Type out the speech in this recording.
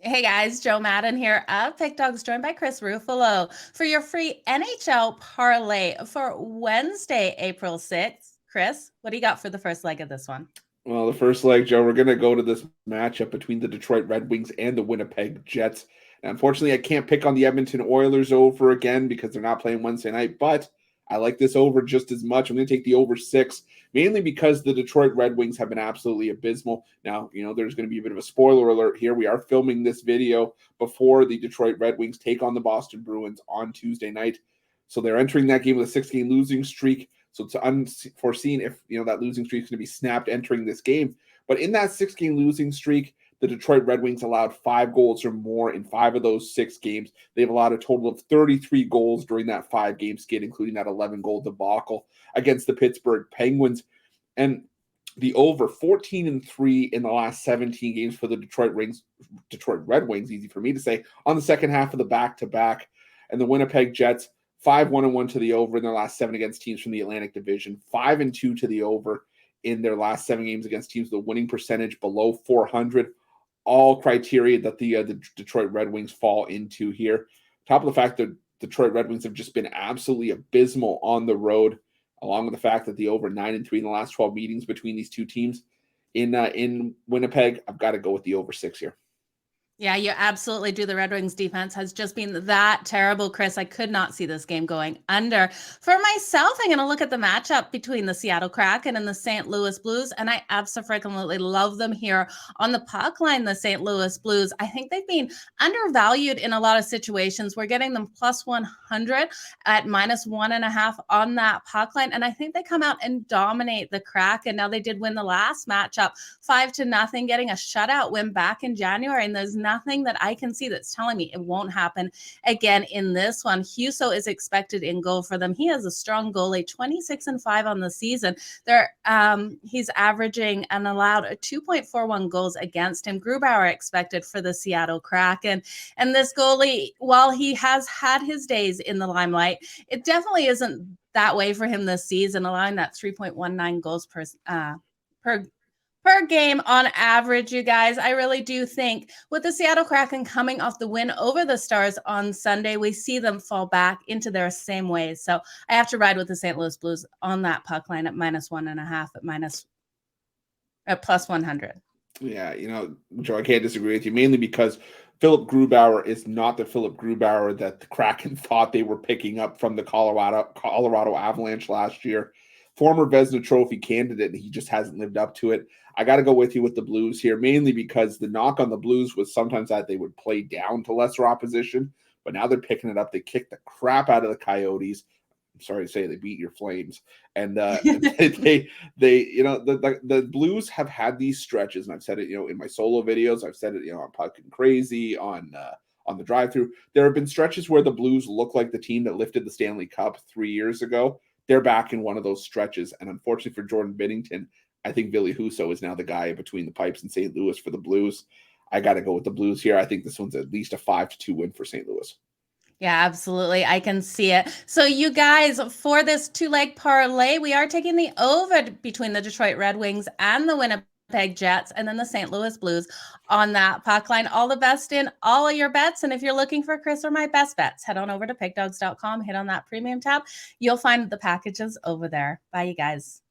Hey guys, Joe Madden here of Pick Dawgz, joined by Chris Ruffalo for your free NHL parlay for Wednesday, April 6th. Chris, what do you got for the first leg of this one? Well, the first leg, Joe, we're going to go to this matchup between the Detroit Red Wings and the Winnipeg Jets. And unfortunately, I can't pick on the Edmonton Oilers over again because they're not playing Wednesday night, but I like this over just as much. I'm going to take the over 6, mainly because the Detroit Red Wings have been absolutely abysmal. Now, there's going to be a bit of a spoiler alert here. We are filming this video before the Detroit Red Wings take on the Boston Bruins on Tuesday night. So they're entering that game with a 6-game losing streak. So it's unforeseen if that losing streak is going to be snapped entering this game. But in that 6-game losing streak, the Detroit Red Wings allowed 5 goals or more in 5 of those 6 games. They've allowed a total of 33 goals during that 5-game skid, including that 11-goal debacle against the Pittsburgh Penguins. And the over 14-3 in the last 17 games for the Detroit Red Wings, easy for me to say, on the second half of the back-to-back. And the Winnipeg Jets, 5-1-1 to the over in their last 7 against teams from the Atlantic Division, 5-2 to the over in their last 7 games against teams with a winning percentage below 400. All criteria that the Detroit Red Wings fall into here. Top of the fact that Detroit Red Wings have just been absolutely abysmal on the road, along with the fact that the over 9-3 in the last 12 meetings between these two teams in Winnipeg, I've got to go with the over 6 here. Yeah, you absolutely do. The Red Wings defense has just been that terrible, Chris. I could not see this game going under. For myself, I'm going to look at the matchup between the Seattle Kraken and the St. Louis Blues, and I absolutely love them here on the puck line, the St. Louis Blues. I think they've been undervalued in a lot of situations. We're getting them plus 100 at minus 1.5 on that puck line, and I think they come out and dominate the Kraken. Now, they did win the last matchup 5-0, getting a shutout win back in January, and there's nothing that I can see that's telling me it won't happen again in this one. Huso is expected in goal for them. He has a strong goalie, 26-5 on the season. He's averaging and allowed a 2.41 goals against him. Grubauer expected for the Seattle Kraken. And this goalie, while he has had his days in the limelight, it definitely isn't that way for him this season, allowing that 3.19 goals per game on average, you guys. I really do think with the Seattle Kraken coming off the win over the Stars on Sunday, we see them fall back into their same ways. So I have to ride with the St. Louis Blues on that puck line at minus 1.5 at plus 100. Yeah, Joe, I can't disagree with you, mainly because Philip Grubauer is not the Philip Grubauer that the Kraken thought they were picking up from the Colorado Avalanche last year. Former Vezina Trophy candidate, and he just hasn't lived up to it. I got to go with you with the Blues here, mainly because the knock on the Blues was sometimes that they would play down to lesser opposition, but now they're picking it up. They kick the crap out of the Coyotes. I'm sorry to say they beat your Flames, and the Blues have had these stretches, and I've said it, in my solo videos. I've said it, on Puck and Crazy, on the drive-through. There have been stretches where the Blues look like the team that lifted the Stanley Cup 3 years ago. They're back in one of those stretches, and unfortunately for Jordan Binnington, I think Ville Husso is now the guy between the pipes in St. Louis for the Blues. I got to go with the Blues here. I think this one's at least a 5-2 win for St. Louis. Yeah, absolutely. I can see it. So you guys, for this 2-leg parlay, we are taking the over between the Detroit Red Wings and the Winnipeg Jets, and then the St. Louis Blues on that puck line. All the best in all of your bets. And if you're looking for Chris or my best bets, head on over to pickdawgz.com, hit on that premium tab. You'll find the packages over there. Bye, you guys.